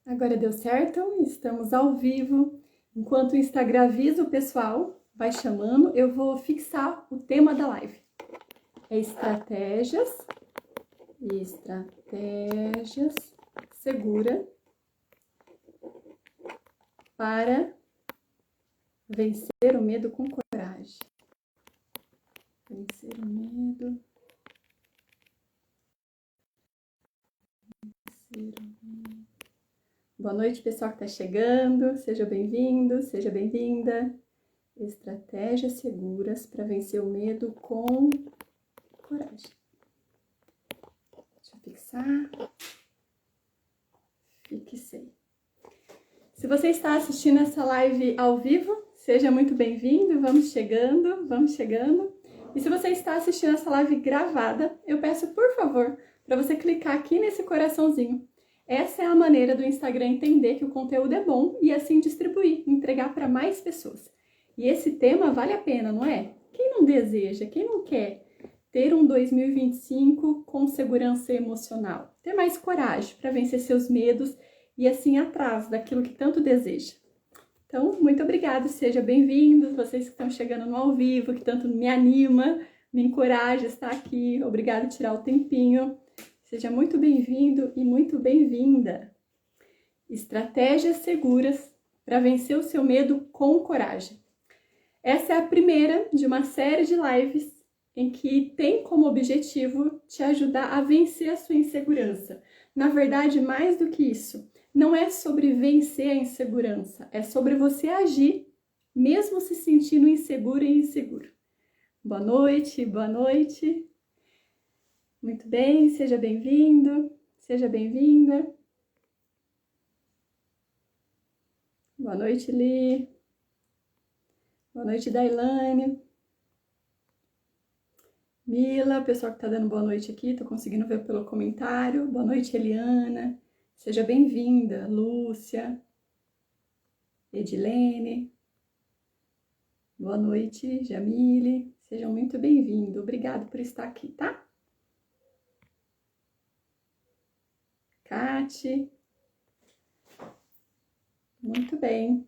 Agora deu certo, estamos ao vivo. Enquanto o Instagram avisa o pessoal, vai chamando, eu vou fixar o tema da live. É estratégias seguras para vencer o medo com coragem. Vencer o medo. Boa noite, pessoal que está chegando. Seja bem-vindo, seja bem-vinda. Estratégias seguras para vencer o medo com coragem. Deixa eu fixar. Fixei. Se você está assistindo essa live ao vivo, seja muito bem-vindo. Vamos chegando, vamos chegando. E se você está assistindo essa live gravada, eu peço, por favor, para você clicar aqui nesse coraçãozinho. Essa é a maneira do Instagram entender que o conteúdo é bom e assim distribuir, entregar para mais pessoas. E esse tema vale a pena, não é? Quem não deseja, quem não quer ter um 2025 com segurança emocional? Ter mais coragem para vencer seus medos e assim atrás daquilo que tanto deseja. Então, muito obrigada, seja bem-vindo, vocês que estão chegando no ao vivo, que tanto me anima, me encoraja a estar aqui. Obrigada por tirar o tempinho. Seja muito bem-vindo e muito bem-vinda. Estratégias seguras para vencer o seu medo com coragem. Essa é a primeira de uma série de lives em que tem como objetivo te ajudar a vencer a sua insegurança. Na verdade, mais do que isso, não é sobre vencer a insegurança, é sobre você agir, mesmo se sentindo inseguro e inseguro. Boa noite, boa noite. Muito bem, seja bem-vindo, seja bem-vinda. Boa noite, Li. Boa noite, Dailane. Mila, o pessoal que tá dando boa noite aqui, tô conseguindo ver pelo comentário. Boa noite, Eliana. Seja bem-vinda, Lúcia. Edilene. Boa noite, Jamile. Sejam muito bem-vindos. Obrigado por estar aqui, tá? Kati. Muito bem.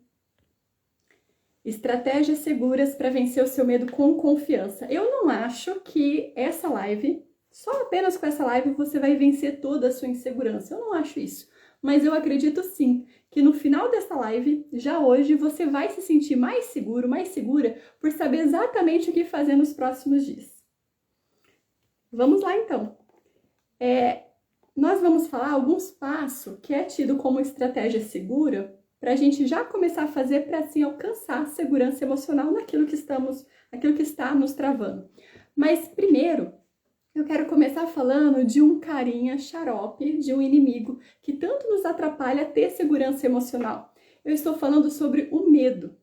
Estratégias seguras para vencer o seu medo com confiança. Eu não acho que essa live, só apenas com essa live, você vai vencer toda a sua insegurança. Eu não acho isso. Mas eu acredito sim que no final dessa live, já hoje, você vai se sentir mais seguro, mais segura, por saber exatamente o que fazer nos próximos dias. Vamos lá então. Nós vamos falar alguns passos que é tido como estratégia segura para a gente já começar a fazer para assim alcançar a segurança emocional naquilo que está nos travando. Mas primeiro, eu quero começar falando de um carinha xarope, de um inimigo que tanto nos atrapalha a ter segurança emocional. Eu estou falando sobre o medo.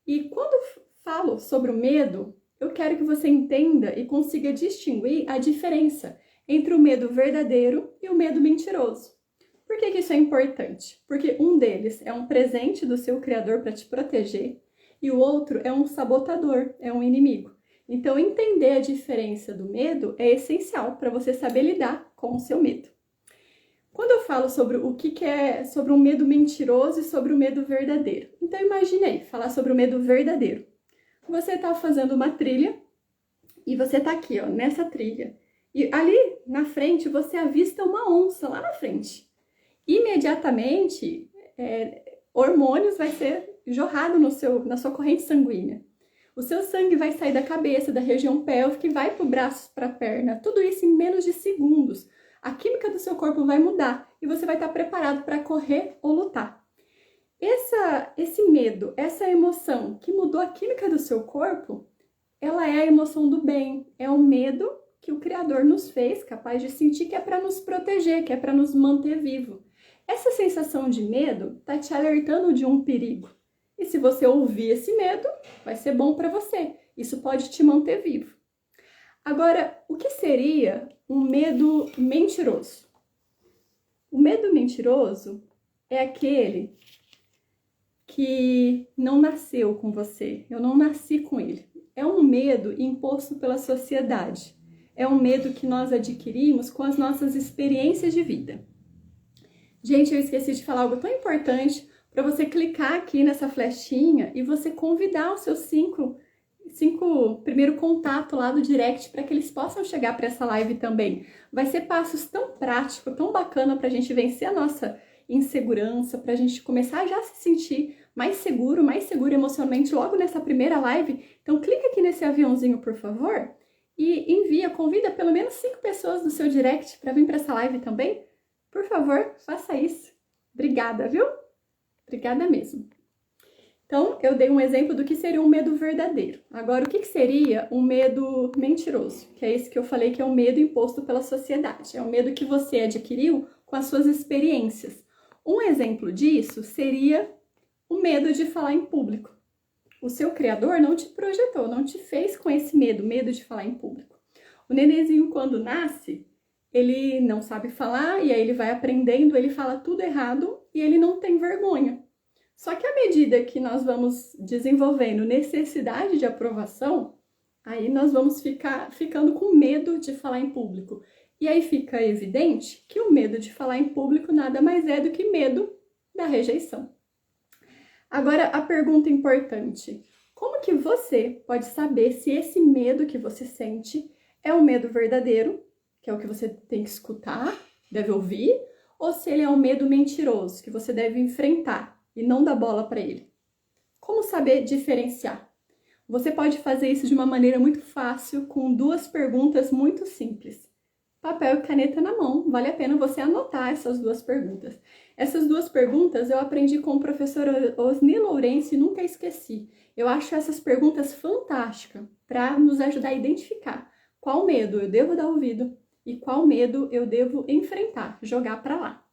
E quando falo sobre o medo, eu quero que você entenda e consiga distinguir a diferença entre o medo verdadeiro e o medo mentiroso. Por que isso é importante? Porque um deles é um presente do seu criador para te proteger e o outro é um sabotador, é um inimigo. Então, entender a diferença do medo é essencial para você saber lidar com o seu medo. Quando eu falo sobre o que é sobre um medo mentiroso e sobre o medo verdadeiro, então imaginei falar sobre o medo verdadeiro. Você está fazendo uma trilha e você está aqui, ó, nessa trilha. E ali na frente você avista uma onça lá na frente. Imediatamente, hormônios vai ser jorrado na sua corrente sanguínea. O seu sangue vai sair da cabeça, da região pélvica e vai para o braço, para a perna. Tudo isso em menos de segundos. A química do seu corpo vai mudar e você vai estar preparado para correr ou lutar. Esse medo, essa emoção que mudou a química do seu corpo, ela é a emoção do bem. É o medo que o Criador nos fez capaz de sentir, que é para nos proteger, que é para nos manter vivo. Essa sensação de medo está te alertando de um perigo. E se você ouvir esse medo, vai ser bom para você. Isso pode te manter vivo. Agora, o que seria um medo mentiroso? O medo mentiroso é aquele que não nasceu com você. Eu não nasci com ele. É um medo imposto pela sociedade. É um medo que nós adquirimos com as nossas experiências de vida. Gente, eu esqueci de falar algo tão importante para você clicar aqui nessa flechinha e você convidar os seus cinco primeiro contato lá do direct para que eles possam chegar para essa live também. Vai ser passos tão práticos, tão bacana para a gente vencer a nossa insegurança, para a gente começar já a se sentir mais seguro emocionalmente logo nessa primeira live. Então clica aqui nesse aviãozinho, por favor, e convida pelo menos 5 pessoas do seu direct para vir para essa live também. Por favor, faça isso. Obrigada, viu? Obrigada mesmo. Então, eu dei um exemplo do que seria um medo verdadeiro. Agora, o que seria um medo mentiroso? Que é esse que eu falei que é um medo imposto pela sociedade. É um medo que você adquiriu com as suas experiências. Um exemplo disso seria o medo de falar em público. O seu criador não te projetou, não te fez com esse medo de falar em público. O nenenzinho, quando nasce, ele não sabe falar e aí ele vai aprendendo, ele fala tudo errado e ele não tem vergonha. Só que à medida que nós vamos desenvolvendo necessidade de aprovação, aí nós vamos ficando com medo de falar em público. E aí fica evidente que o medo de falar em público nada mais é do que medo da rejeição. Agora, a pergunta importante: como que você pode saber se esse medo que você sente é um medo verdadeiro, que é o que você tem que escutar, deve ouvir, ou se ele é um medo mentiroso, que você deve enfrentar e não dar bola para ele? Como saber diferenciar? Você pode fazer isso de uma maneira muito fácil, com 2 perguntas muito simples. Papel e caneta na mão, vale a pena você anotar essas 2 perguntas. Essas 2 perguntas eu aprendi com o professor Osni Lourenço e nunca esqueci. Eu acho essas perguntas fantásticas para nos ajudar a identificar qual medo eu devo dar ouvido e qual medo eu devo enfrentar, jogar para lá.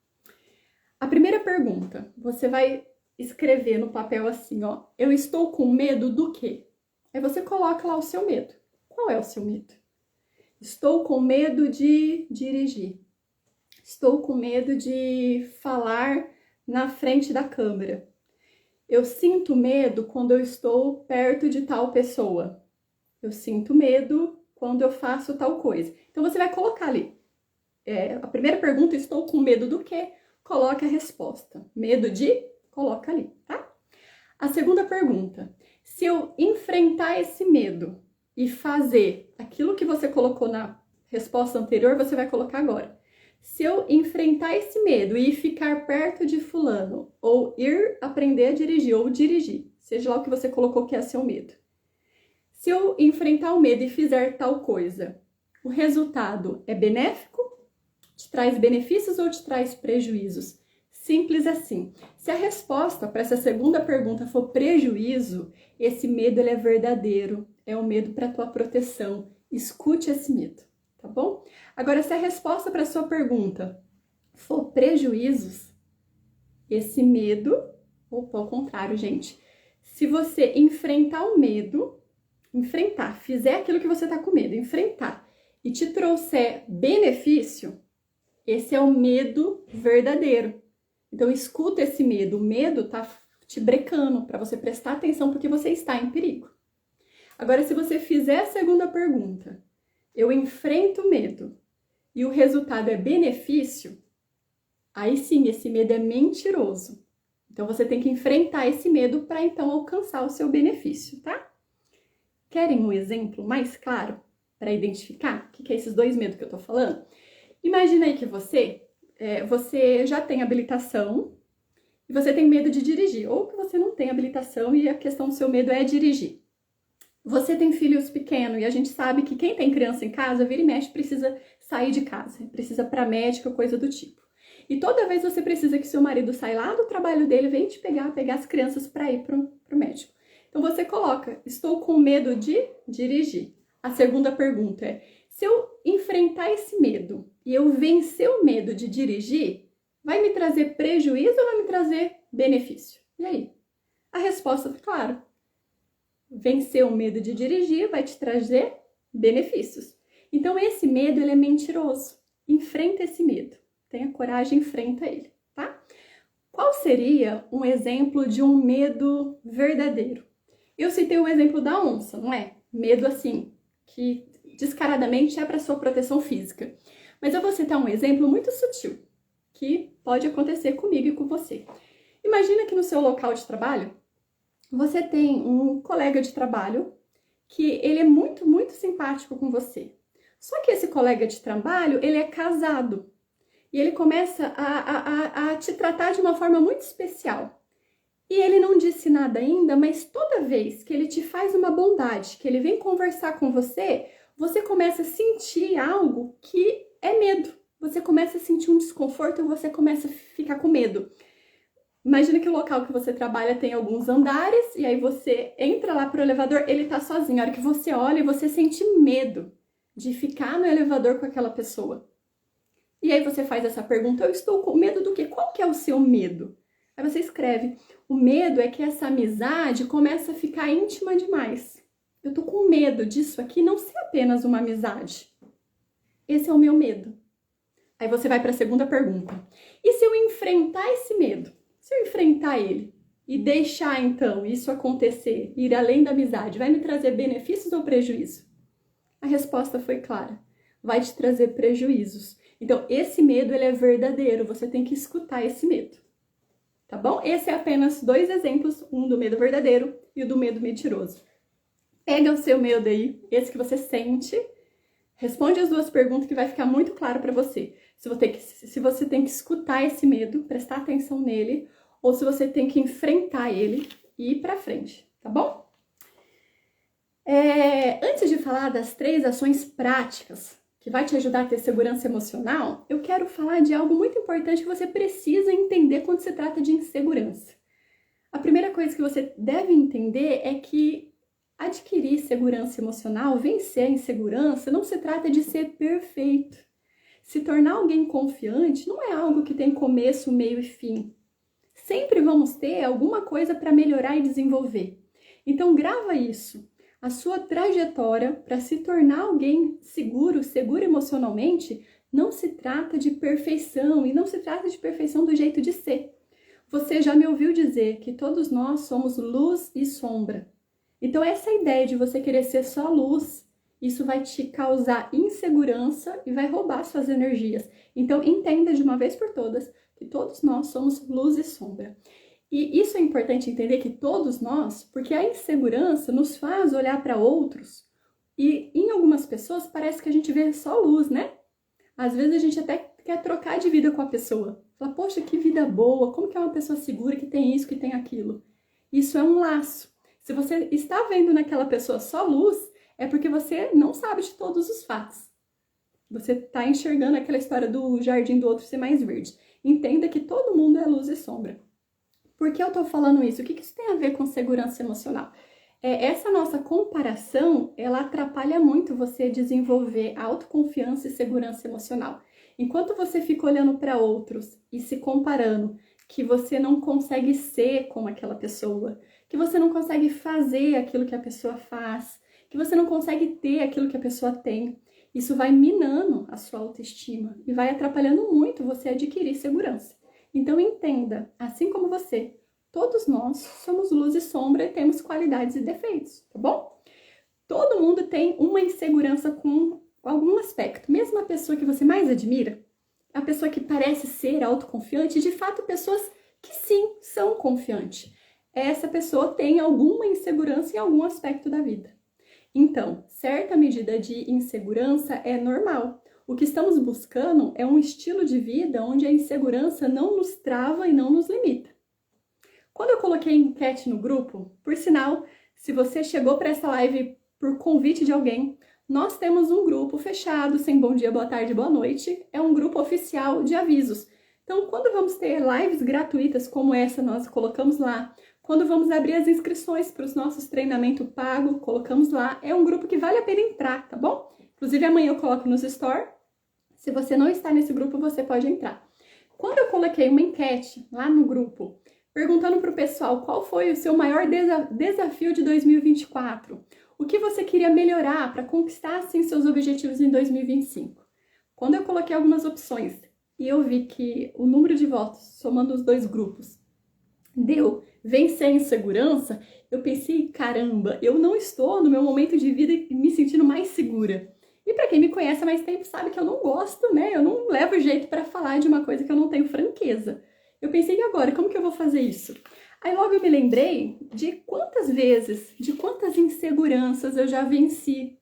A primeira pergunta, você vai escrever no papel assim, ó: eu estou com medo do quê? Aí você coloca lá o seu medo. Qual é o seu medo? Estou com medo de dirigir. Estou com medo de falar na frente da câmera. Eu sinto medo quando eu estou perto de tal pessoa. Eu sinto medo quando eu faço tal coisa. Então você vai colocar ali. A primeira pergunta, estou com medo do quê? Coloca a resposta. Medo de... coloca ali, tá? A segunda pergunta: se eu enfrentar esse medo e fazer aquilo que você colocou na resposta anterior, você vai colocar agora. Se eu enfrentar esse medo e ficar perto de fulano, ou ir aprender a dirigir, ou dirigir, seja lá o que você colocou que é seu medo. Se eu enfrentar o medo e fizer tal coisa, o resultado é benéfico? Te traz benefícios ou te traz prejuízos? Simples assim. Se a resposta para essa segunda pergunta for prejuízo, esse medo ele é verdadeiro, é um medo para tua proteção. Escute esse medo, tá bom? Agora, se a resposta para a sua pergunta for prejuízos, esse medo, ou ao contrário, gente, se você enfrentar o medo, fizer aquilo que você está com medo, enfrentar, e te trouxer benefício, esse é o medo verdadeiro. Então, escuta esse medo. O medo tá te brecando para você prestar atenção porque você está em perigo. Agora, se você fizer a segunda pergunta, eu enfrento o medo e o resultado é benefício, aí sim, esse medo é mentiroso. Então, você tem que enfrentar esse medo para então alcançar o seu benefício, tá? Querem um exemplo mais claro para identificar o que é esses 2 medos que eu tô falando? Imagina aí que você já tem habilitação e você tem medo de dirigir, ou que você não tem habilitação e a questão do seu medo é dirigir. Você tem filhos pequenos e a gente sabe que quem tem criança em casa, vira e mexe, precisa sair de casa, precisa para médica, coisa do tipo. E toda vez você precisa que seu marido saia lá do trabalho dele, vem te pegar as crianças para ir pro médico. Então você coloca: estou com medo de dirigir. A segunda pergunta é: se eu enfrentar esse medo e eu vencer o medo de dirigir, vai me trazer prejuízo ou vai me trazer benefício? E aí? A resposta é clara. Vencer o medo de dirigir vai te trazer benefícios. Então, esse medo ele é mentiroso. Enfrenta esse medo. Tenha coragem, enfrenta ele, tá? Qual seria um exemplo de um medo verdadeiro? Eu citei o exemplo da onça, não é? Medo assim, que descaradamente é para sua proteção física. Mas eu vou citar um exemplo muito sutil, que pode acontecer comigo e com você. Imagina que no seu local de trabalho, você tem um colega de trabalho que ele é muito, muito simpático com você. Só que esse colega de trabalho, ele é casado. E ele começa a te tratar de uma forma muito especial. E ele não disse nada ainda, mas toda vez que ele te faz uma bondade, que ele vem conversar com você, você começa a sentir algo que é medo. Você começa a sentir um desconforto e você começa a ficar com medo. Imagina que o local que você trabalha tem alguns andares e aí você entra lá pro elevador, ele tá sozinho. A hora que você olha, você sente medo de ficar no elevador com aquela pessoa. E aí você faz essa pergunta, eu estou com medo do quê? Qual que é o seu medo? Aí você escreve, o medo é que essa amizade começa a ficar íntima demais. Eu tô com medo disso aqui não ser apenas uma amizade. Esse é o meu medo. Aí você vai para a segunda pergunta. E se eu enfrentar esse medo? Se eu enfrentar ele e deixar, então, isso acontecer, ir além da amizade, vai me trazer benefícios ou prejuízo? A resposta foi clara. Vai te trazer prejuízos. Então, esse medo, ele é verdadeiro. Você tem que escutar esse medo. Tá bom? Esse é apenas 2 exemplos. Um do medo verdadeiro e o do medo mentiroso. Pega o seu medo aí, esse que você sente. Responde as 2 perguntas que vai ficar muito claro para você. Se você tem que escutar esse medo, prestar atenção nele, ou se você tem que enfrentar ele e ir para frente, tá bom? Antes de falar das 3 ações práticas que vai te ajudar a ter segurança emocional, eu quero falar de algo muito importante que você precisa entender quando se trata de insegurança. A primeira coisa que você deve entender é que adquirir segurança emocional, vencer a insegurança, não se trata de ser perfeito. Se tornar alguém confiante não é algo que tem começo, meio e fim. Sempre vamos ter alguma coisa para melhorar e desenvolver. Então grava isso. A sua trajetória para se tornar alguém seguro emocionalmente, não se trata de perfeição e não se trata de perfeição do jeito de ser. Você já me ouviu dizer que todos nós somos luz e sombra. Então essa ideia de você querer ser só luz, isso vai te causar insegurança e vai roubar suas energias. Então entenda de uma vez por todas que todos nós somos luz e sombra. E isso é importante entender que todos nós, porque a insegurança nos faz olhar para outros e em algumas pessoas parece que a gente vê só luz, né? Às vezes a gente até quer trocar de vida com a pessoa. Fala, poxa, que vida boa, como que é uma pessoa segura que tem isso, que tem aquilo? Isso é um laço. Se você está vendo naquela pessoa só luz, é porque você não sabe de todos os fatos. Você está enxergando aquela história do jardim do outro ser mais verde. Entenda que todo mundo é luz e sombra. Por que eu tô falando isso? O que isso tem a ver com segurança emocional? Essa nossa comparação, ela atrapalha muito você desenvolver autoconfiança e segurança emocional. Enquanto você fica olhando para outros e se comparando, que você não consegue ser como aquela pessoa, que você não consegue fazer aquilo que a pessoa faz, que você não consegue ter aquilo que a pessoa tem, isso vai minando a sua autoestima e vai atrapalhando muito você adquirir segurança. Então entenda, assim como você, todos nós somos luz e sombra e temos qualidades e defeitos, tá bom? Todo mundo tem uma insegurança com algum aspecto, mesmo a pessoa que você mais admira, a pessoa que parece ser autoconfiante, de fato pessoas que sim, são confiantes. Essa pessoa tem alguma insegurança em algum aspecto da vida. Então, certa medida de insegurança é normal. O que estamos buscando é um estilo de vida onde a insegurança não nos trava e não nos limita. Quando eu coloquei enquete no grupo, por sinal, se você chegou para essa live por convite de alguém, nós temos um grupo fechado, sem bom dia, boa tarde, boa noite. É um grupo oficial de avisos. Então, quando vamos ter lives gratuitas como essa, nós colocamos lá. Quando vamos abrir as inscrições para os nossos treinamentos pagos, colocamos lá. É um grupo que vale a pena entrar, tá bom? Inclusive, amanhã eu coloco nos stories. Se você não está nesse grupo, você pode entrar. Quando eu coloquei uma enquete lá no grupo, perguntando para o pessoal qual foi o seu maior desafio de 2024, o que você queria melhorar para conquistar, assim, seus objetivos em 2025. Quando eu coloquei algumas opções e eu vi que o número de votos, somando os 2 grupos, deu vencer a insegurança, eu pensei, caramba, eu não estou no meu momento de vida me sentindo mais segura. E para quem me conhece há mais tempo sabe que eu não gosto, né? Eu não levo jeito para falar de uma coisa que eu não tenho franqueza. Eu pensei, e agora, como que eu vou fazer isso? Aí logo eu me lembrei de quantas vezes, de quantas inseguranças eu já venci.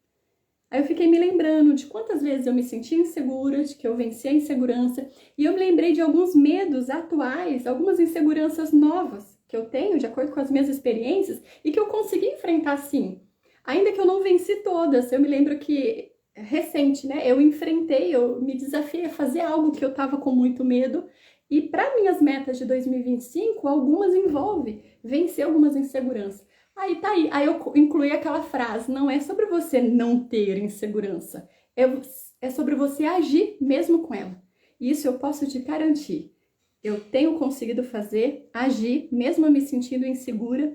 Aí eu fiquei me lembrando de quantas vezes eu me senti insegura, de que eu venci a insegurança. E eu me lembrei de alguns medos atuais, algumas inseguranças novas que eu tenho, de acordo com as minhas experiências, e que eu consegui enfrentar sim. Ainda que eu não venci todas, eu me lembro que recente, né? Eu enfrentei, eu me desafiei a fazer algo que eu tava com muito medo. E para minhas metas de 2025, algumas envolvem vencer algumas inseguranças. Aí tá aí eu incluí aquela frase, não é sobre você não ter insegurança, é sobre você agir mesmo com ela. Isso eu posso te garantir. Eu tenho conseguido fazer, agir, mesmo me sentindo insegura.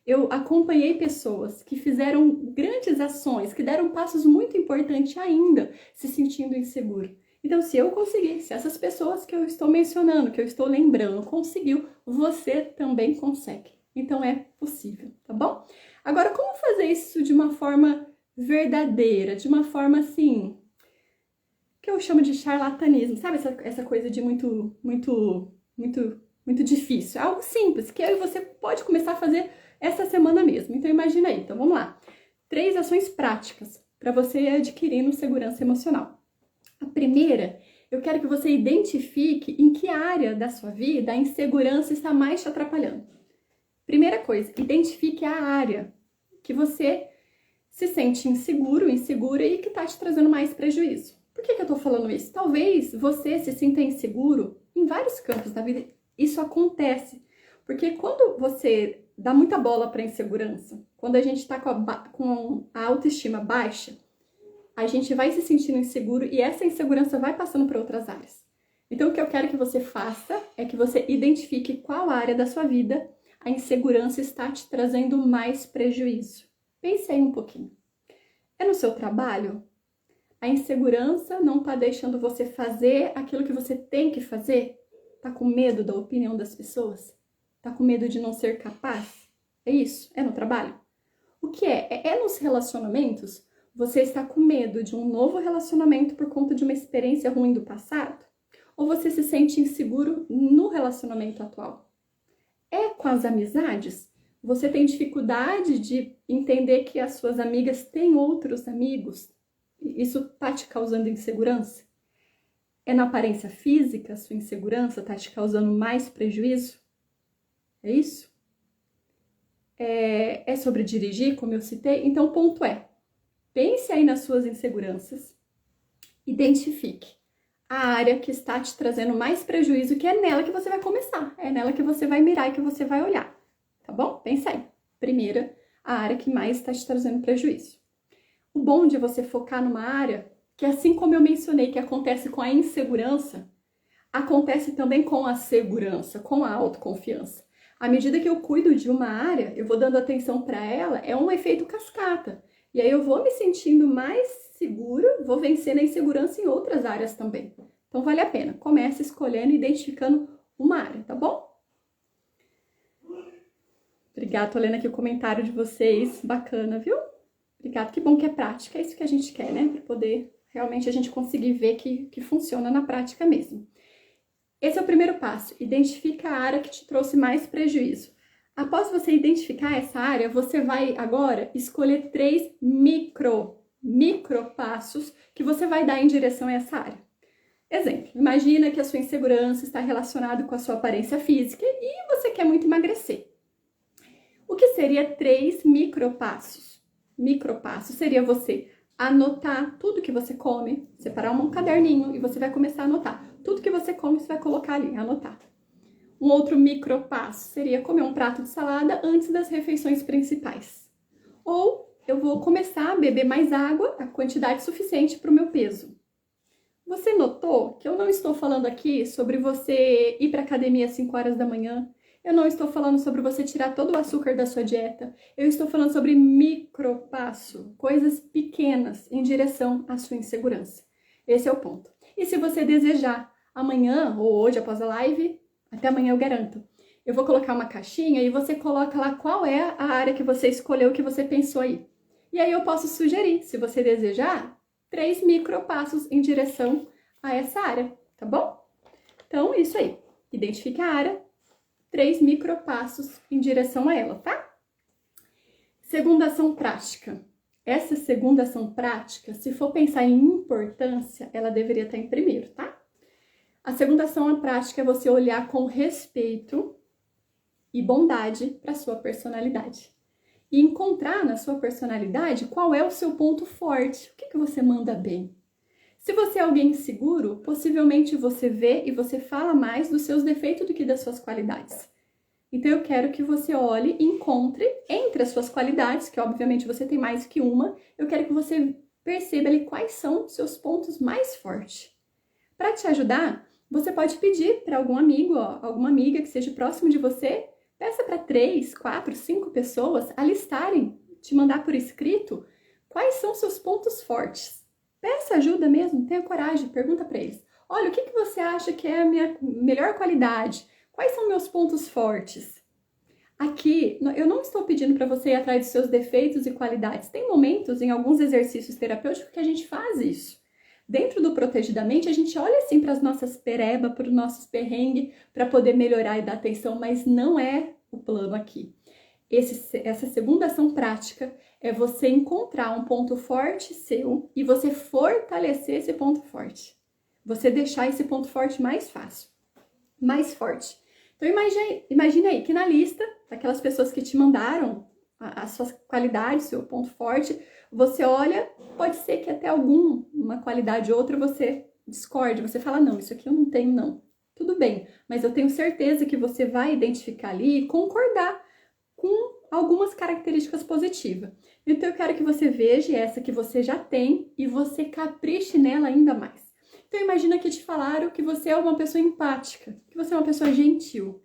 Eu acompanhei pessoas que fizeram grandes ações, que deram passos muito importantes ainda, se sentindo inseguro. Então, se eu conseguir, se essas pessoas que eu estou mencionando, que eu estou lembrando, conseguiu, você também consegue. Então, é possível, tá bom? Agora, como fazer isso de uma forma verdadeira, de uma forma assim, que eu chamo de charlatanismo, sabe essa coisa de muito difícil? É algo simples, que aí você pode começar a fazer essa semana mesmo. Então, imagina aí. Então, vamos lá. 3 ações práticas para você adquirir segurança emocional. A primeira, eu quero que você identifique em que área da sua vida a insegurança está mais te atrapalhando. Primeira coisa, identifique a área que você se sente inseguro, insegura e que está te trazendo mais prejuízo. Por que eu estou falando isso? Talvez você se sinta inseguro em vários campos da vida. Isso acontece, porque quando você dá muita bola para a insegurança, quando a gente está com a autoestima baixa, a gente vai se sentindo inseguro e essa insegurança vai passando para outras áreas. Então, o que eu quero que você faça é que você identifique qual área da sua vida a insegurança está te trazendo mais prejuízo. Pense aí um pouquinho. É no seu trabalho? A insegurança não está deixando você fazer aquilo que você tem que fazer? Tá com medo da opinião das pessoas? Tá com medo de não ser capaz? É isso? É no trabalho? O que é? É nos relacionamentos? Você está com medo de um novo relacionamento por conta de uma experiência ruim do passado? Ou você se sente inseguro no relacionamento atual? É com as amizades? Você tem dificuldade de entender que as suas amigas têm outros amigos? Isso está te causando insegurança? É na aparência física, a sua insegurança está te causando mais prejuízo? É isso? É sobre dirigir, como eu citei? Então, o ponto é, pense aí nas suas inseguranças, identifique a área que está te trazendo mais prejuízo, que é nela que você vai começar, é nela que você vai mirar e que você vai olhar, tá bom? Pensa aí. Primeira, a área que mais está te trazendo prejuízo. O bom de você focar numa área que, assim como eu mencionei, que acontece com a insegurança, acontece também com a segurança, com a autoconfiança. À medida que eu cuido de uma área, eu vou dando atenção para ela, é um efeito cascata. E aí eu vou me sentindo mais seguro, vou vencendo a insegurança em outras áreas também. Então vale a pena. Comece escolhendo e identificando uma área, tá bom? Obrigada, tô lendo aqui o comentário de vocês. Bacana, viu? Obrigada, que bom que é prática, é isso que a gente quer, né? Para poder realmente a gente conseguir ver que funciona na prática mesmo. Esse é o primeiro passo, identifica a área que te trouxe mais prejuízo. Após você identificar essa área, você vai agora escolher 3 micro passos que você vai dar em direção a essa área. Exemplo, imagina que a sua insegurança está relacionada com a sua aparência física e você quer muito emagrecer. O que seria 3 micropassos? Micropassos seria você anotar tudo que você come, separar um caderninho e você vai começar a anotar. Tudo que você come, você vai colocar ali, anotar. Um outro micropasso seria comer um prato de salada antes das refeições principais. Ou eu vou começar a beber mais água, a quantidade suficiente para o meu peso. Você notou que eu não estou falando aqui sobre você ir para a academia às 5 horas da manhã? Eu não estou falando sobre você tirar todo o açúcar da sua dieta. Eu estou falando sobre micropasso, coisas pequenas em direção à sua insegurança. Esse é o ponto. E se você desejar, amanhã ou hoje após a live, até amanhã eu garanto, eu vou colocar uma caixinha e você coloca lá qual é a área que você escolheu, que você pensou aí. E aí eu posso sugerir, se você desejar, 3 micropassos em direção a essa área, tá bom? Então, isso aí. Identifique a área, 3 micropassos em direção a ela, tá? Segunda ação prática. Essa segunda ação prática, se for pensar em importância, ela deveria estar em primeiro, tá? A segunda ação prática é você olhar com respeito e bondade para sua personalidade. E encontrar na sua personalidade qual é o seu ponto forte, o que você manda bem. Se você é alguém inseguro, possivelmente você vê e você fala mais dos seus defeitos do que das suas qualidades. Então eu quero que você olhe e encontre entre as suas qualidades, que obviamente você tem mais que uma, eu quero que você perceba ali quais são os seus pontos mais fortes. Para te ajudar, você pode pedir para algum amigo, alguma amiga que seja próximo de você, peça para 3, 4, 5 pessoas alistarem, te mandar por escrito quais são seus pontos fortes. Peça ajuda mesmo, tenha coragem, pergunta para eles. Olha, o que você acha que é a minha melhor qualidade? Quais são meus pontos fortes? Aqui, eu não estou pedindo para você ir atrás dos seus defeitos e qualidades. Tem momentos em alguns exercícios terapêuticos que a gente faz isso. Dentro do Protegidamente, a gente olha assim para as nossas pereba, para os nossos perrengues, para poder melhorar e dar atenção, mas não é o plano aqui. Essa segunda ação prática é você encontrar um ponto forte seu e você fortalecer esse ponto forte. Você deixar esse ponto forte mais fácil, mais forte. Então imagine aí que na lista daquelas pessoas que te mandaram as suas qualidades, seu ponto forte, você olha, pode ser que até alguma qualidade ou outra você discorde, você fala, não, isso aqui eu não tenho não. Tudo bem, mas eu tenho certeza que você vai identificar ali e concordar com algumas características positivas. Então eu quero que você veja essa que você já tem e você capriche nela ainda mais. Então imagina que te falaram que você é uma pessoa empática, que você é uma pessoa gentil.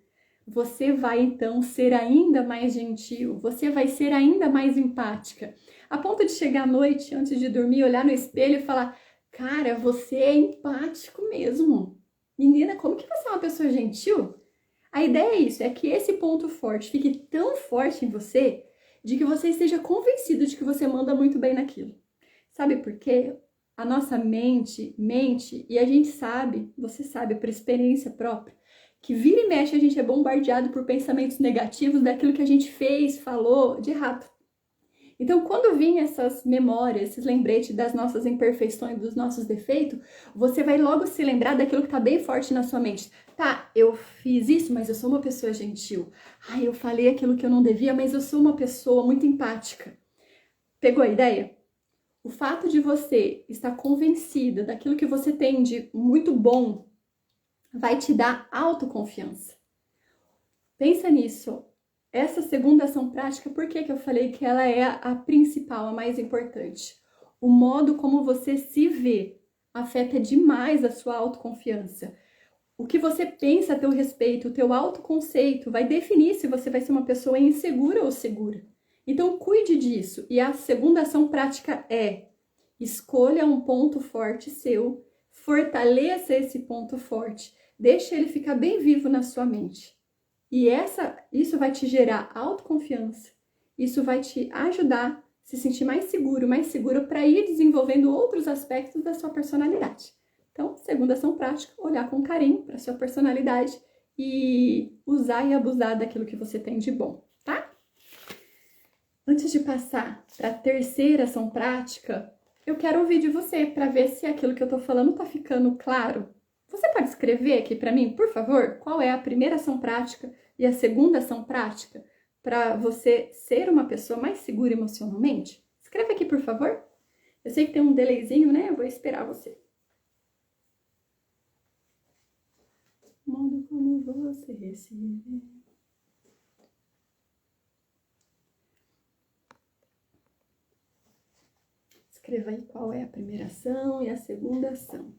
Você vai então ser ainda mais gentil, você vai ser ainda mais empática. A ponto de chegar à noite, antes de dormir, olhar no espelho e falar, cara, você é empático mesmo. Menina, como que você é uma pessoa gentil? A ideia é isso, é que esse ponto forte fique tão forte em você, de que você esteja convencido de que você manda muito bem naquilo. Sabe por quê? A nossa mente e a gente sabe, você sabe por experiência própria, que vira e mexe a gente é bombardeado por pensamentos negativos daquilo que a gente fez, falou de errado. Então, quando vir essas memórias, esses lembretes das nossas imperfeições, dos nossos defeitos, você vai logo se lembrar daquilo que está bem forte na sua mente. Tá, eu fiz isso, mas eu sou uma pessoa gentil. Eu falei aquilo que eu não devia, mas eu sou uma pessoa muito empática. Pegou a ideia? O fato de você estar convencida daquilo que você tem de muito bom vai te dar autoconfiança. Pensa nisso. Essa segunda ação prática, por que eu falei que ela é a principal, a mais importante? O modo como você se vê afeta demais a sua autoconfiança. O que você pensa a teu respeito, o teu autoconceito, vai definir se você vai ser uma pessoa insegura ou segura. Então, cuide disso. E a segunda ação prática é: escolha um ponto forte seu, fortaleça esse ponto forte, deixe ele ficar bem vivo na sua mente. E isso vai te gerar autoconfiança, isso vai te ajudar a se sentir mais seguro para ir desenvolvendo outros aspectos da sua personalidade. Então, segunda ação prática, olhar com carinho para a sua personalidade e usar e abusar daquilo que você tem de bom, tá? Antes de passar para a terceira ação prática, eu quero ouvir de você para ver se aquilo que eu tô falando tá ficando claro. Você pode escrever aqui para mim, por favor, qual é a primeira ação prática e a segunda ação prática para você ser uma pessoa mais segura emocionalmente? Escreve aqui, por favor. Eu sei que tem um delayzinho, né? Eu vou esperar você. Modo como você recebe. Escreva aí qual é a primeira ação e a segunda ação.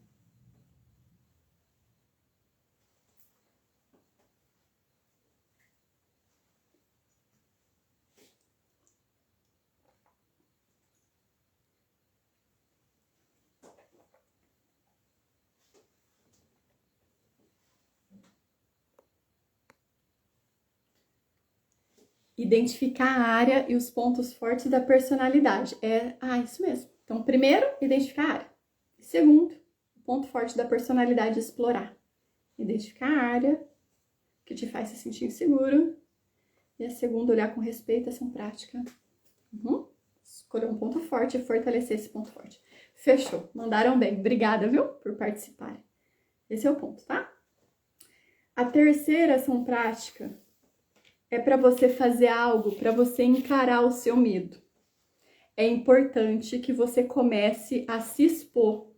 Identificar a área e os pontos fortes da personalidade. Isso mesmo. Então, primeiro, identificar a área. Segundo, o ponto forte da personalidade é explorar. Identificar a área que te faz se sentir inseguro. E a segunda, olhar com respeito, ação prática. Escolher um ponto forte e fortalecer esse ponto forte. Fechou. Mandaram bem. Obrigada, viu? Por participarem. Esse é o ponto, tá? A terceira ação prática é para você fazer algo, para você encarar o seu medo. É importante que você comece a se expor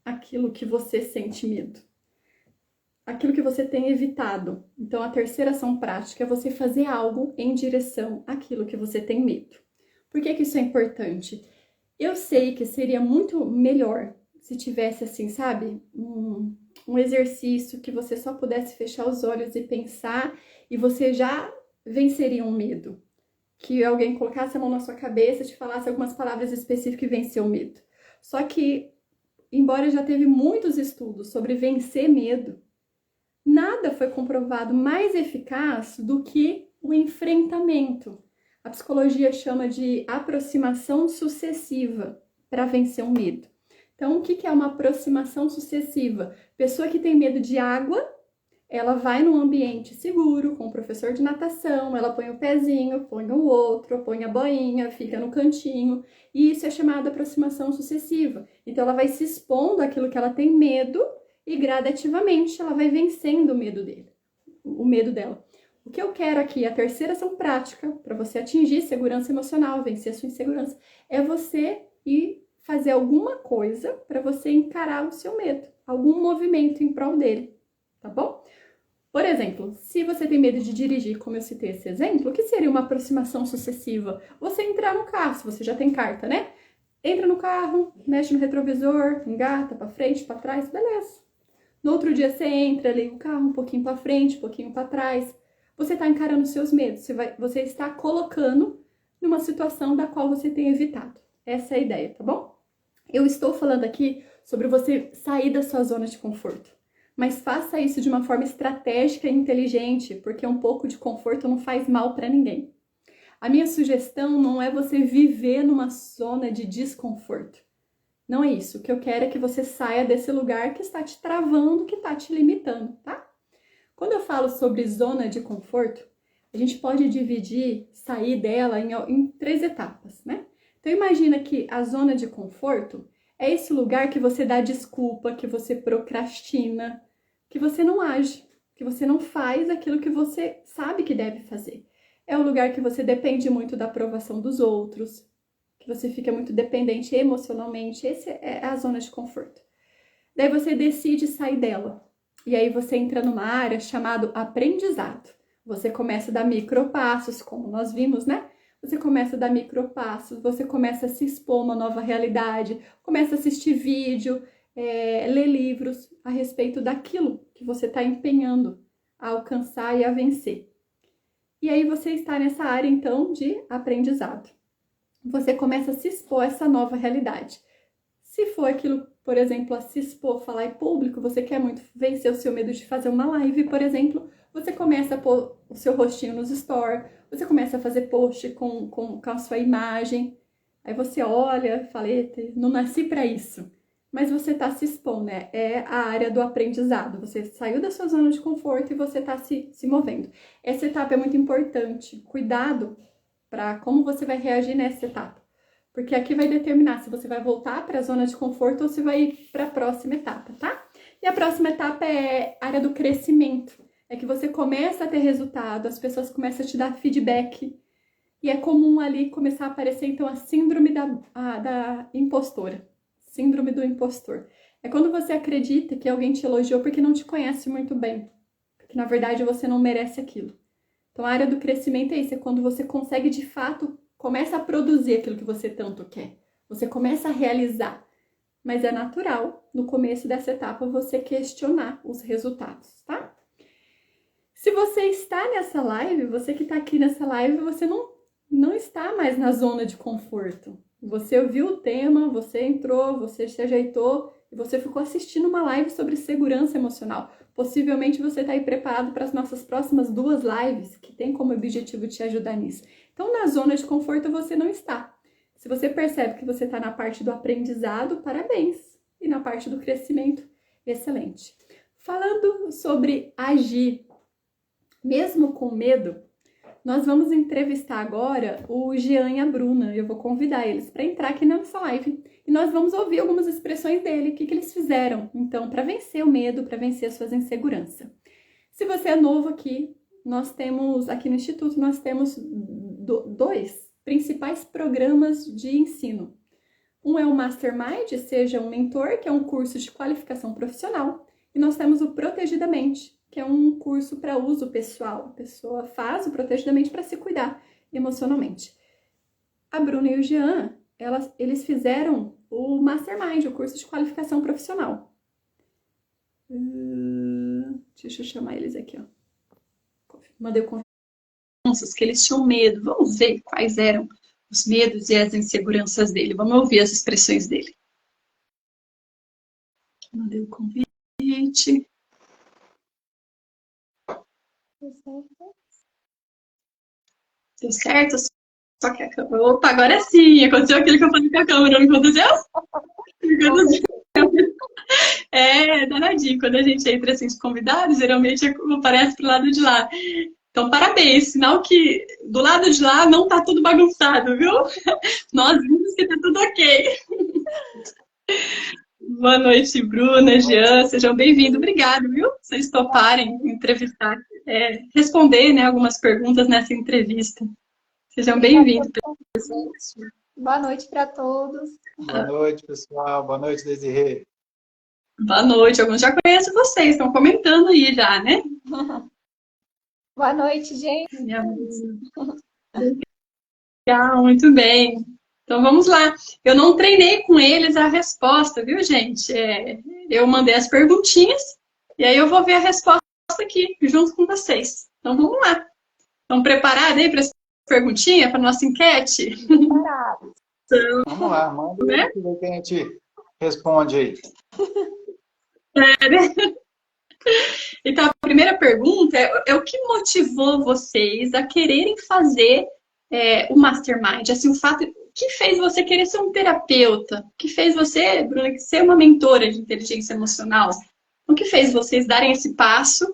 àquilo que você sente medo. Aquilo que você tem evitado. Então, a terceira ação prática é você fazer algo em direção àquilo que você tem medo. Por que isso é importante? Eu sei que seria muito melhor se tivesse assim, sabe? Um exercício que você só pudesse fechar os olhos e pensar e você já venceria um medo. Que alguém colocasse a mão na sua cabeça e te falasse algumas palavras específicas e vencer o medo. Só que, embora já teve muitos estudos sobre vencer medo, nada foi comprovado mais eficaz do que o enfrentamento. A psicologia chama de aproximação sucessiva para vencer um medo. Então, o que é uma aproximação sucessiva? Pessoa que tem medo de água, ela vai num ambiente seguro, com o professor de natação, ela põe o pezinho, põe o outro, põe a boinha, fica no cantinho, e isso é chamado aproximação sucessiva. Então, ela vai se expondo àquilo que ela tem medo e gradativamente ela vai vencendo o medo dela. O que eu quero aqui, a terceira ação prática, para você atingir segurança emocional, vencer a sua insegurança, é você ir fazer alguma coisa para você encarar o seu medo, algum movimento em prol dele, tá bom? Por exemplo, se você tem medo de dirigir, como eu citei esse exemplo, o que seria uma aproximação sucessiva? Você entrar no carro, se você já tem carta, né? Entra no carro, mexe no retrovisor, engata para frente, para trás, beleza. No outro dia você entra, liga o carro um pouquinho para frente, um pouquinho para trás. Você está encarando seus medos, você está colocando numa situação da qual você tem evitado. Essa é a ideia, tá bom? Eu estou falando aqui sobre você sair da sua zona de conforto. Mas faça isso de uma forma estratégica e inteligente, porque um pouco de conforto não faz mal para ninguém. A minha sugestão não é você viver numa zona de desconforto. Não é isso. O que eu quero é que você saia desse lugar que está te travando, que está te limitando, tá? Quando eu falo sobre zona de conforto, a gente pode dividir, sair dela em 3 etapas, né? Então imagina que a zona de conforto é esse lugar que você dá desculpa, que você procrastina, que você não age, que você não faz aquilo que você sabe que deve fazer. É o lugar que você depende muito da aprovação dos outros, que você fica muito dependente emocionalmente. Essa é a zona de conforto. Daí você decide sair dela. E aí você entra numa área chamada aprendizado. Você começa a dar micropassos, como nós vimos, né? Você começa a dar micropassos, você começa a se expor a uma nova realidade, começa a assistir vídeo, ler livros a respeito daquilo que você está empenhando a alcançar e a vencer. E aí você está nessa área, então, de aprendizado. Você começa a se expor a essa nova realidade. Se for aquilo, por exemplo, a se expor, falar em público, você quer muito vencer o seu medo de fazer uma live, por exemplo, você começa a pôr o seu rostinho nos stories, você começa a fazer post com a sua imagem, aí você olha e fala, não nasci para isso. Mas você está se expondo, né? É a área do aprendizado. Você saiu da sua zona de conforto e você está se movendo. Essa etapa é muito importante. Cuidado para como você vai reagir nessa etapa. Porque aqui vai determinar se você vai voltar para a zona de conforto ou se vai ir para a próxima etapa, tá? E a próxima etapa é a área do crescimento. É que você começa a ter resultado, as pessoas começam a te dar feedback. E é comum ali começar a aparecer, então, a síndrome da impostora. Síndrome do impostor. É quando você acredita que alguém te elogiou porque não te conhece muito bem. Porque, na verdade, você não merece aquilo. Então, a área do crescimento é isso. É quando você consegue, de fato, começa a produzir aquilo que você tanto quer. Você começa a realizar. Mas é natural, no começo dessa etapa, você questionar os resultados, tá? Se você está nessa live, você que está aqui nessa live, você não está mais na zona de conforto. Você ouviu o tema, você entrou, você se ajeitou e você ficou assistindo uma live sobre segurança emocional. Possivelmente você está aí preparado para as nossas próximas 2 lives, que tem como objetivo te ajudar nisso. Então, na zona de conforto você não está. Se você percebe que você está na parte do aprendizado, parabéns. E na parte do crescimento, excelente. Falando sobre agir, mesmo com medo, nós vamos entrevistar agora o Jean e a Bruna. Eu vou convidar eles para entrar aqui na nossa live. E nós vamos ouvir algumas expressões dele, o que eles fizeram, então, para vencer o medo, para vencer as suas inseguranças. Se você é novo aqui, nós temos, aqui no Instituto, nós temos dois principais programas de ensino. Um é o Mastermind, seja um mentor, que é um curso de qualificação profissional. E nós temos o Protegidamente, que é um curso para uso pessoal. A pessoa faz o Protegidamente para se cuidar emocionalmente. A Bruna e o Jean, eles fizeram o Mastermind, o curso de qualificação profissional. Deixa eu chamar eles aqui, ó. Mandei o convite. Que eles tinham medo. Vamos ver quais eram os medos e as inseguranças dele. Vamos ouvir as expressões dele. Mandei o convite. Deu certo? Só que a câmera... Opa, agora sim! Aconteceu aquilo que eu falei com a câmera, não aconteceu? É, danadinho. Quando a gente entra assim de convidados, geralmente aparece pro lado de lá. Então, parabéns. Sinal que do lado de lá não tá tudo bagunçado, viu? Nós vimos que tá tudo ok. Boa noite, Bruna, Jean. Sejam bem-vindos. Obrigado, viu? Vocês toparem entrevistar, responder, né, algumas perguntas nessa entrevista. Sejam bem-vindos. Boa noite para todos. Boa noite, pessoal. Boa noite, Desirê. Boa noite. Alguns já conhecem vocês, estão comentando aí já, né? Boa noite, gente. Legal, muito bem. Então vamos lá. Eu não treinei com eles a resposta, viu, gente? Eu mandei as perguntinhas e aí eu vou ver a resposta aqui junto com vocês. Então vamos lá. Estão preparados aí para essa perguntinha, para a nossa enquete? Preparados. Então, vamos lá, manda ver que a gente responde aí. Então, a primeira pergunta é o que motivou vocês a quererem fazer o Mastermind? Assim, o que fez você querer ser um terapeuta? O que fez você, Bruna, ser uma mentora de inteligência emocional? O que fez vocês darem esse passo?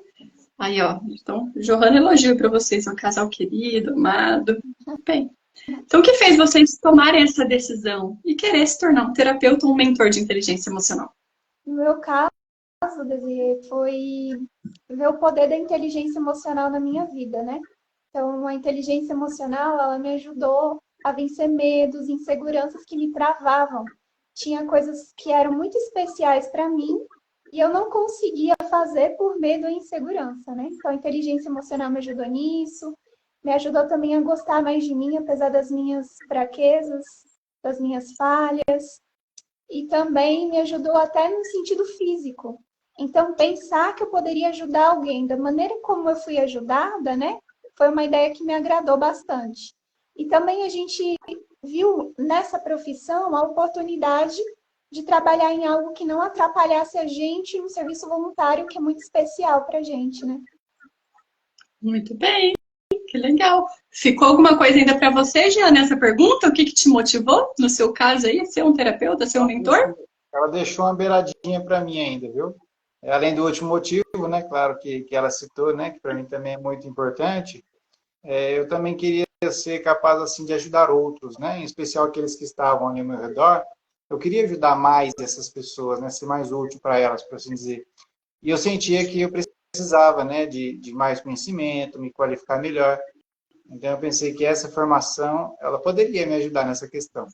Aí, ó, então, jorrando elogio para vocês, um casal querido, amado. Bem, então, o que fez vocês tomarem essa decisão e querer se tornar um terapeuta ou um mentor de inteligência emocional? No meu caso, Desirê, foi ver o poder da inteligência emocional na minha vida, né? Então, a inteligência emocional, ela me ajudou a vencer medos, inseguranças que me travavam. Tinha coisas que eram muito especiais para mim e eu não conseguia fazer por medo ou insegurança, né? Então, a inteligência emocional me ajudou nisso, me ajudou também a gostar mais de mim, apesar das minhas fraquezas, das minhas falhas. E também me ajudou até no sentido físico. Então, pensar que eu poderia ajudar alguém da maneira como eu fui ajudada, né? Foi uma ideia que me agradou bastante. E também a gente viu nessa profissão a oportunidade de trabalhar em algo que não atrapalhasse a gente no serviço voluntário, que é muito especial para a gente, né? Muito bem, que legal. Ficou alguma coisa ainda para você, Jean, nessa pergunta? O que te motivou, no seu caso aí, ser um terapeuta, ser um mentor? Ela deixou uma beiradinha para mim ainda, viu? Além do último motivo, né? Claro que ela citou, né? Que para mim também é muito importante. Eu também queria ser capaz assim de ajudar outros, né? Em especial aqueles que estavam ali ao meu redor. Eu queria ajudar mais essas pessoas, né? Ser mais útil para elas, por assim dizer. E eu sentia que eu precisava, né? De mais conhecimento, me qualificar melhor. Então eu pensei que essa formação, ela poderia me ajudar nessa questão.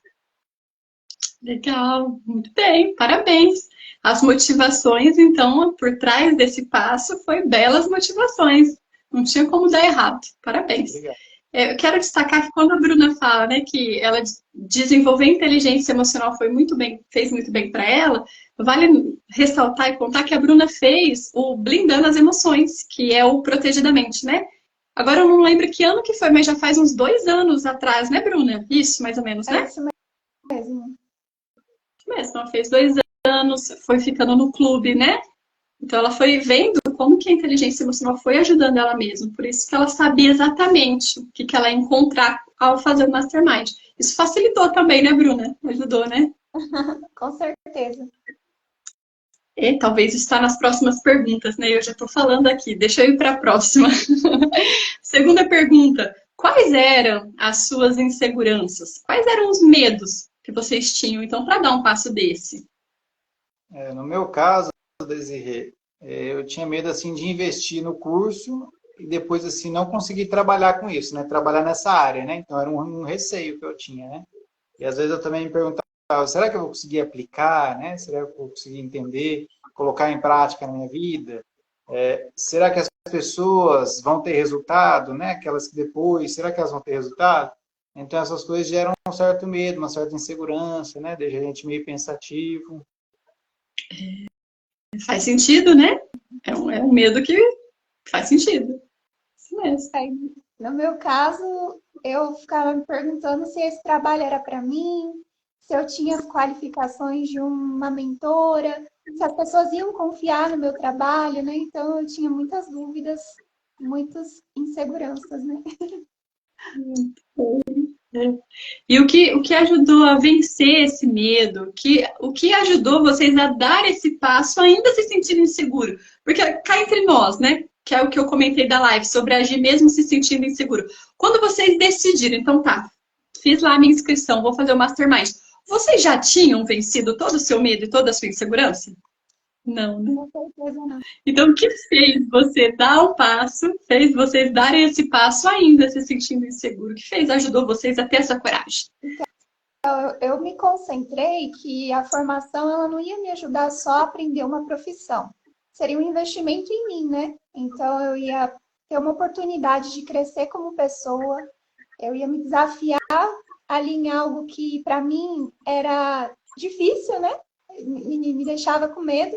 Legal, muito bem, parabéns. As motivações, então, por trás desse passo, foi belas motivações. Não tinha como dar errado. Parabéns. Obrigado. Eu quero destacar que quando a Bruna fala, né, que ela desenvolver inteligência emocional fez muito bem para ela, vale ressaltar e contar que a Bruna fez o Blindando as Emoções, que é o Protegidamente, né? Agora eu não lembro que ano que foi, mas já faz uns 2 anos atrás, né, Bruna? Isso, mais ou menos, né? É isso mesmo. Mesmo, ela fez 2 anos, foi ficando no clube, né? Então ela foi vendo como que a inteligência emocional foi ajudando ela mesma. Por isso que ela sabia exatamente o que ela ia encontrar ao fazer o Mastermind. Isso facilitou também, né, Bruna? Ajudou, né? Com certeza. E talvez está nas próximas perguntas, né? Eu já estou falando aqui, deixa eu ir para a próxima. Segunda pergunta: quais eram as suas inseguranças? Quais eram os medos que vocês tinham, então, para dar um passo desse? No meu caso, Desirê, eu tinha medo assim de investir no curso e depois assim não conseguir trabalhar com isso, né? Trabalhar nessa área, né? Então era um receio que eu tinha, né? E às vezes eu também me perguntava, será que eu vou conseguir aplicar, né? Será que eu vou conseguir entender, colocar em prática na minha vida? Será que as pessoas vão ter resultado, né? Aquelas que depois, será que elas vão ter resultado? Então essas coisas geram um certo medo, uma certa insegurança, né? Deixa a gente meio pensativo. Faz sentido, né? É um medo que faz sentido. Isso mesmo. Aí, no meu caso, eu ficava me perguntando se esse trabalho era para mim, se eu tinha as qualificações de uma mentora, se as pessoas iam confiar no meu trabalho, né? Então eu tinha muitas dúvidas, muitas inseguranças, né? E o que ajudou a vencer esse medo? O que ajudou vocês a dar esse passo ainda se sentindo inseguro? Porque cá entre nós, né? Que é o que eu comentei da live, sobre agir mesmo se sentindo inseguro. Quando vocês decidiram, então tá, fiz lá a minha inscrição, vou fazer o Mastermind. Vocês já tinham vencido todo o seu medo e toda a sua insegurança? Não, né? Com certeza não. Então, o que fez você dar o passo, fez vocês darem esse passo ainda se sentindo inseguro? O que fez, ajudou vocês a ter essa coragem? Eu me concentrei que a formação ela não ia me ajudar só a aprender uma profissão. Seria um investimento em mim, né? Então eu ia ter uma oportunidade de crescer como pessoa, eu ia me desafiar ali em algo que para mim era difícil, né? Me deixava com medo.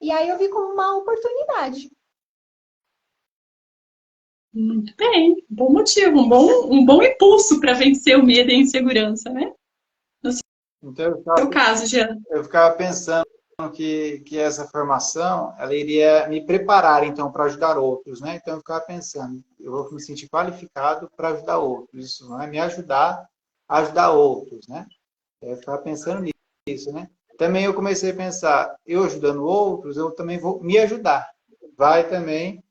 E aí eu vi como uma oportunidade. Muito bem, bom motivo, um bom impulso para vencer o medo e a insegurança, né? Então eu No seu caso, Jean. ficava pensando que essa formação ela iria me preparar então para ajudar outros, né? Então eu ficava pensando, eu vou me sentir qualificado para ajudar outros, isso vai me ajudar a ajudar outros, né? Eu ficava pensando nisso, né? Também eu comecei a pensar, eu ajudando outros, eu também vou me ajudar, vai também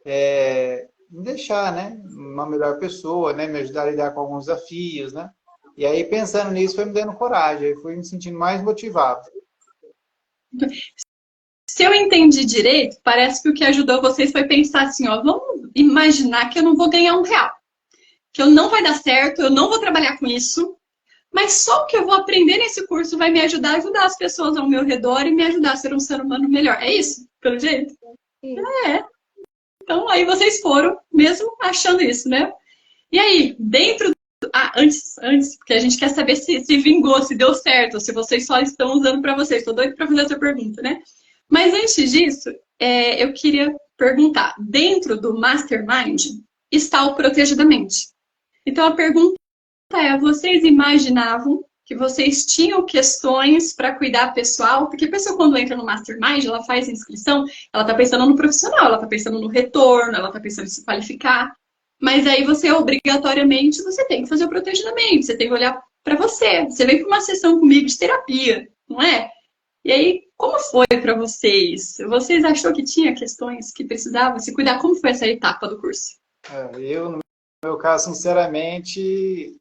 me deixar, né? Uma melhor pessoa, né? Me ajudar a lidar com alguns desafios, né? E aí pensando nisso foi me dando coragem, aí fui me sentindo mais motivado. Se eu entendi direito, parece que o que ajudou vocês foi pensar assim, ó, vamos imaginar que eu não vou ganhar R$ 1, que eu não vai dar certo, eu não vou trabalhar com isso, mas só o que eu vou aprender nesse curso vai me ajudar a ajudar as pessoas ao meu redor e me ajudar a ser um ser humano melhor. É isso? Pelo jeito? Isso. É. Então, aí vocês foram, mesmo achando isso, né? E aí, dentro antes, porque a gente quer saber se vingou, se deu certo, se vocês só estão usando para vocês. Estou doido para fazer essa pergunta, né? Mas antes disso, eu queria perguntar: dentro do Mastermind está o Protegidamente. Então a pergunta é: vocês imaginavam que vocês tinham questões para cuidar pessoal? Porque a pessoa, quando entra no Mastermind, ela faz a inscrição, ela está pensando no profissional, ela está pensando no retorno, ela está pensando em se qualificar. Mas aí você, obrigatoriamente, você tem que fazer o protegimento, você tem que olhar para você. Você vem para uma sessão comigo de terapia, não é? E aí, como foi para vocês? Vocês achou que tinha questões que precisavam se cuidar? Como foi essa etapa do curso? No meu caso, sinceramente,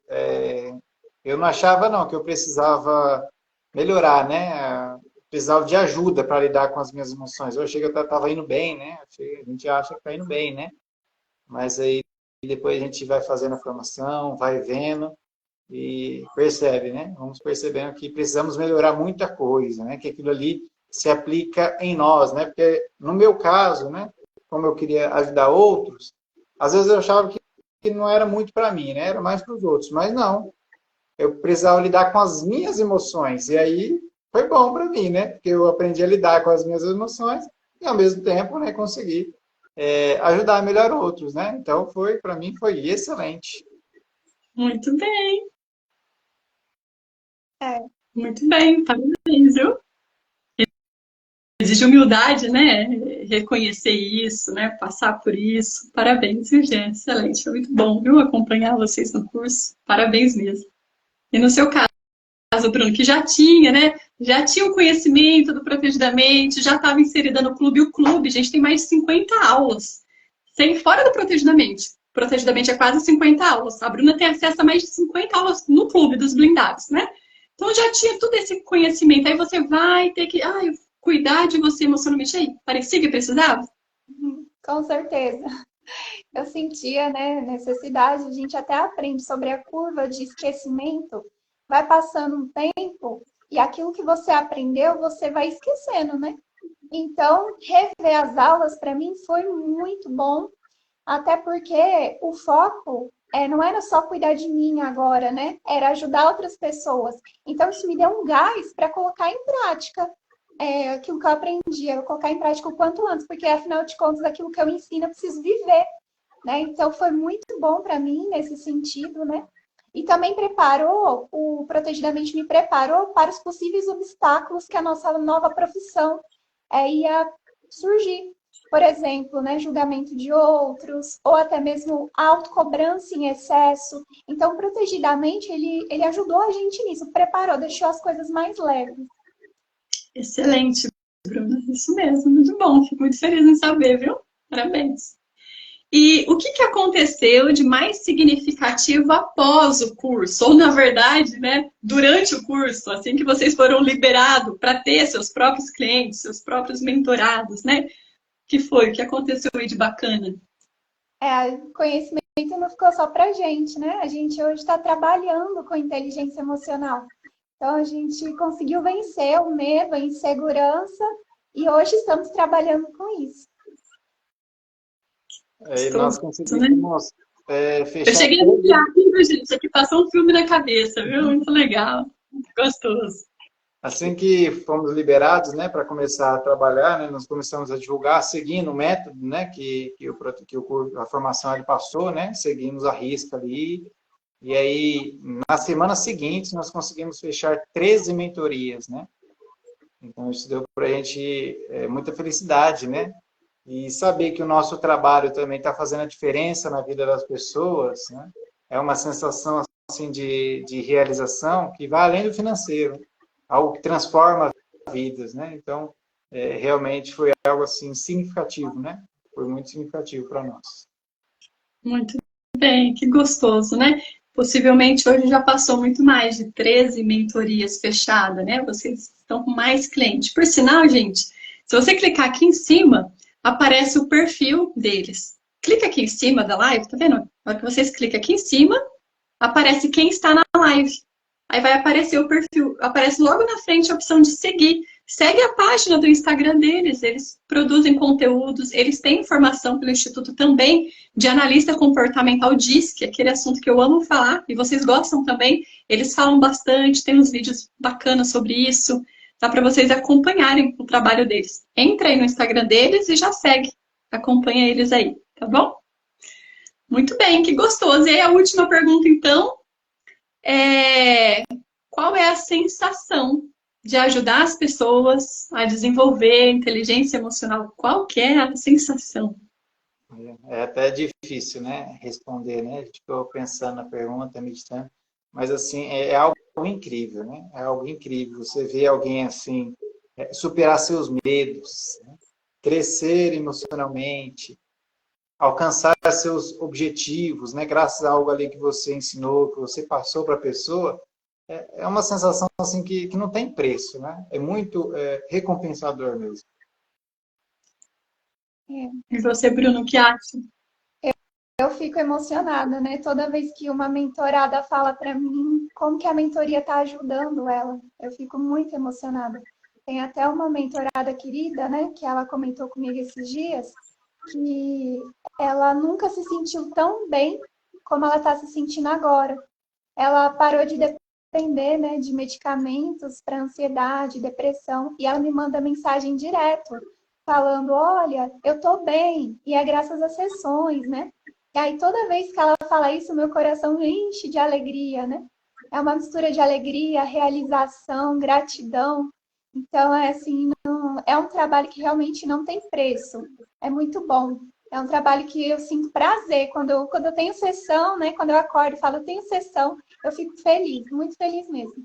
eu não achava não que eu precisava melhorar, né? Precisava de ajuda para lidar com as minhas emoções. Eu achei que eu estava indo bem, né? A gente acha que está indo bem, né? Mas aí depois a gente vai fazendo a formação, vai vendo e percebe, né? Vamos percebendo que precisamos melhorar muita coisa, né? Que aquilo ali se aplica em nós, né? Porque no meu caso, né? Como eu queria ajudar outros, às vezes eu achava que não era muito para mim, né? Era mais para os outros, mas não. Eu precisava lidar com as minhas emoções e aí foi bom para mim, né? Porque eu aprendi a lidar com as minhas emoções e ao mesmo tempo, né? Consegui ajudar melhor outros, né? Então foi para mim foi excelente. Muito bem, É, muito bem, parabéns, viu? exige humildade, né? Reconhecer isso, né? Passar por isso. Parabéns, viu, Gê? Excelente, foi muito bom, viu? Acompanhar vocês no curso. Parabéns mesmo. E no seu caso, Bruno, que já tinha, né? Já tinha o conhecimento do Protegidamente, já estava inserida no clube. O clube, gente, tem mais de 50 aulas. Sem fora do Protegidamente. Protegidamente é quase 50 aulas. A Bruna tem acesso a mais de 50 aulas no clube dos blindados, né? Então já tinha todo esse conhecimento. Aí você vai ter que cuidar de você emocionalmente. Aí, parecia que precisava? Com certeza. Eu sentia, né, necessidade, a gente até aprende sobre a curva de esquecimento, vai passando um tempo e aquilo que você aprendeu, você vai esquecendo, né? Então, rever as aulas para mim foi muito bom, até porque o foco não era só cuidar de mim agora, né? Era ajudar outras pessoas. Então, isso me deu um gás para colocar em prática aquilo que eu aprendi, eu colocar em prática o quanto antes, porque afinal de contas, aquilo que eu ensino, eu preciso viver. Né? Então, foi muito bom para mim nesse sentido, né? E também o Protegidamente me preparou para os possíveis obstáculos que a nossa nova profissão ia surgir. Por exemplo, né, julgamento de outros, ou até mesmo autocobrança em excesso. Então, Protegidamente, ele ajudou a gente nisso, preparou, deixou as coisas mais leves. Excelente, Bruna. Isso mesmo, muito bom. Fico muito feliz em saber, viu? Parabéns. E o que aconteceu de mais significativo após o curso? Ou, na verdade, né, durante o curso, assim que vocês foram liberados para ter seus próprios clientes, seus próprios mentorados, né? O que foi? O que aconteceu aí de bacana? Conhecimento não ficou só para a gente, né? A gente hoje está trabalhando com inteligência emocional. Então, a gente conseguiu vencer o medo, a insegurança, e hoje estamos trabalhando com isso. E nós conseguimos fechar... Eu cheguei a arrepiar aqui, viu, gente? Aqui passou um filme na cabeça, viu? Muito legal, muito gostoso. Assim que fomos liberados, né, para começar a trabalhar, né, nós começamos a divulgar, seguindo o método, né, que a formação ele passou, né, seguimos a risca ali. E aí, na semana seguinte, nós conseguimos fechar 13 mentorias, né? Então, isso deu para a gente muita felicidade, né? E saber que o nosso trabalho também está fazendo a diferença na vida das pessoas, né? É uma sensação assim, de realização que vai além do financeiro, algo que transforma vidas, né? Então, realmente foi algo assim significativo, né? Foi muito significativo para nós. Muito bem, que gostoso, né? Possivelmente hoje já passou muito mais de 13 mentorias fechadas, né? Vocês estão com mais clientes. Por sinal, gente, se você clicar aqui em cima, aparece o perfil deles. Clica aqui em cima da live, tá vendo? Na hora que vocês clicam aqui em cima, aparece quem está na live. Aí vai aparecer o perfil, aparece logo na frente a opção de seguir. Segue a página do Instagram deles, eles produzem conteúdos, eles têm informação pelo Instituto também de analista comportamental DISC, aquele assunto que eu amo falar, e vocês gostam também. Eles falam bastante, tem uns vídeos bacanas sobre isso. Dá para vocês acompanharem o trabalho deles. Entra aí no Instagram deles e já segue. Acompanha eles aí, tá bom? Muito bem, que gostoso. E aí a última pergunta, então, qual é a sensação de ajudar as pessoas a desenvolver inteligência emocional? Qual que é a sensação? É até difícil, né, responder, né? A gente ficou pensando na pergunta, meditando, mas assim, é algo incrível, né? É algo incrível. Você vê alguém assim, superar seus medos, né? Crescer emocionalmente, alcançar seus objetivos, né? Graças a algo ali que você ensinou, que você passou para a pessoa, é uma sensação assim que não tem preço, né? É muito recompensador mesmo. E você, Bruno, o que acha? Eu fico emocionada, né? Toda vez que uma mentorada fala para mim como que a mentoria está ajudando ela, eu fico muito emocionada. Tem até uma mentorada querida, né? Que ela comentou comigo esses dias, que ela nunca se sentiu tão bem como ela está se sentindo agora. Ela parou de depender, né, de medicamentos para ansiedade, depressão, e ela me manda mensagem direto, falando, olha, eu tô bem, e é graças às sessões, né? E aí, toda vez que ela fala isso, meu coração enche de alegria, né? É uma mistura de alegria, realização, gratidão. Então, é assim, é um trabalho que realmente não tem preço. É muito bom. É um trabalho que eu sinto prazer. Quando eu tenho sessão, né? Quando eu acordo e falo, eu tenho sessão, eu fico feliz, muito feliz mesmo.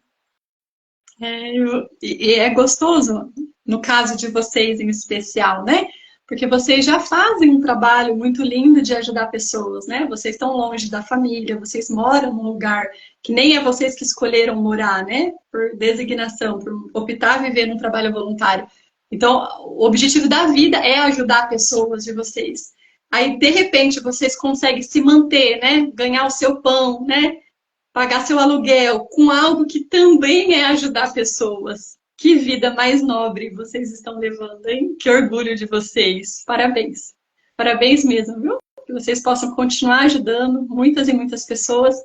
E é gostoso, no caso de vocês em especial, né? Porque vocês já fazem um trabalho muito lindo de ajudar pessoas, né? Vocês estão longe da família, vocês moram num lugar que nem é vocês que escolheram morar, né? Por designação, por optar viver num trabalho voluntário. Então, o objetivo da vida é ajudar pessoas de vocês. Aí, de repente, vocês conseguem se manter, né? Ganhar o seu pão, né? Pagar seu aluguel com algo que também é ajudar pessoas. Que vida mais nobre vocês estão levando, hein? Que orgulho de vocês. Parabéns. Parabéns mesmo, viu? Que vocês possam continuar ajudando muitas e muitas pessoas.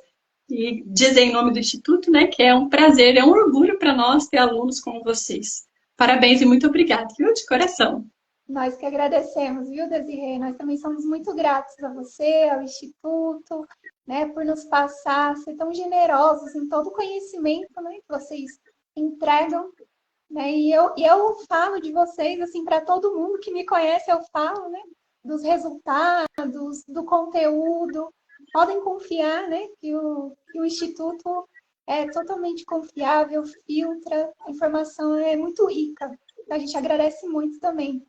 E dizer em nome do Instituto, né, que é um prazer, é um orgulho para nós ter alunos como vocês. Parabéns e muito obrigada, viu? De coração. Nós que agradecemos, viu, Desirê? Nós também somos muito gratos a você, ao Instituto, né, por nos passar, ser tão generosos em todo o conhecimento, né, que vocês entregam, né? E eu falo de vocês, assim, para todo mundo que me conhece, eu falo, né, dos resultados, do conteúdo. Podem confiar, né, que o Instituto é totalmente confiável, filtra, a informação é muito rica. A gente agradece muito também.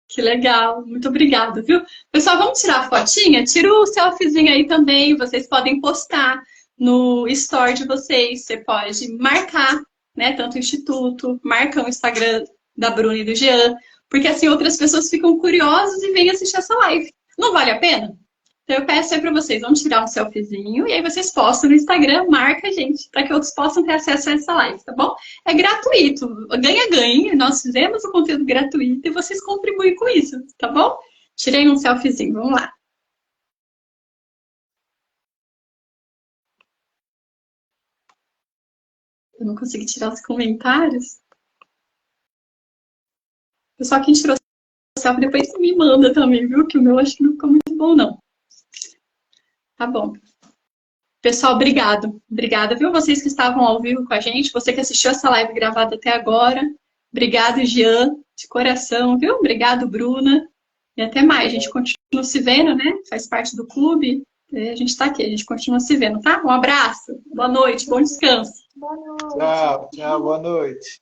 Que legal, muito obrigada, viu? Pessoal, vamos tirar a fotinha? Tira o selfiezinho aí também, vocês podem postar no store de vocês, você pode marcar, né, tanto o Instituto, marca o Instagram da Bruna e do Jean, porque assim outras pessoas ficam curiosas e vêm assistir essa live. Não vale a pena? Então eu peço aí para vocês, vamos tirar um selfiezinho e aí vocês postam no Instagram, marca a gente, para que outros possam ter acesso a essa live, tá bom? É gratuito, ganha-ganha, nós fizemos o conteúdo gratuito e vocês contribuem com isso, tá bom? Tirei um selfiezinho, vamos lá. Eu não consegui tirar os comentários. Pessoal, quem tirou o selfie, depois me manda também, viu? Que o meu acho que não ficou muito bom, não. Tá bom. Pessoal, obrigado. Obrigada, viu? Vocês que estavam ao vivo com a gente, você que assistiu essa live gravada até agora. Obrigado, Jean, de coração, viu? Obrigado, Bruna. E até mais. A gente continua se vendo, né? Faz parte do clube. A gente tá aqui, a gente continua se vendo, tá? Um abraço. Boa noite, bom descanso. Boa noite. Tchau, tchau, boa noite.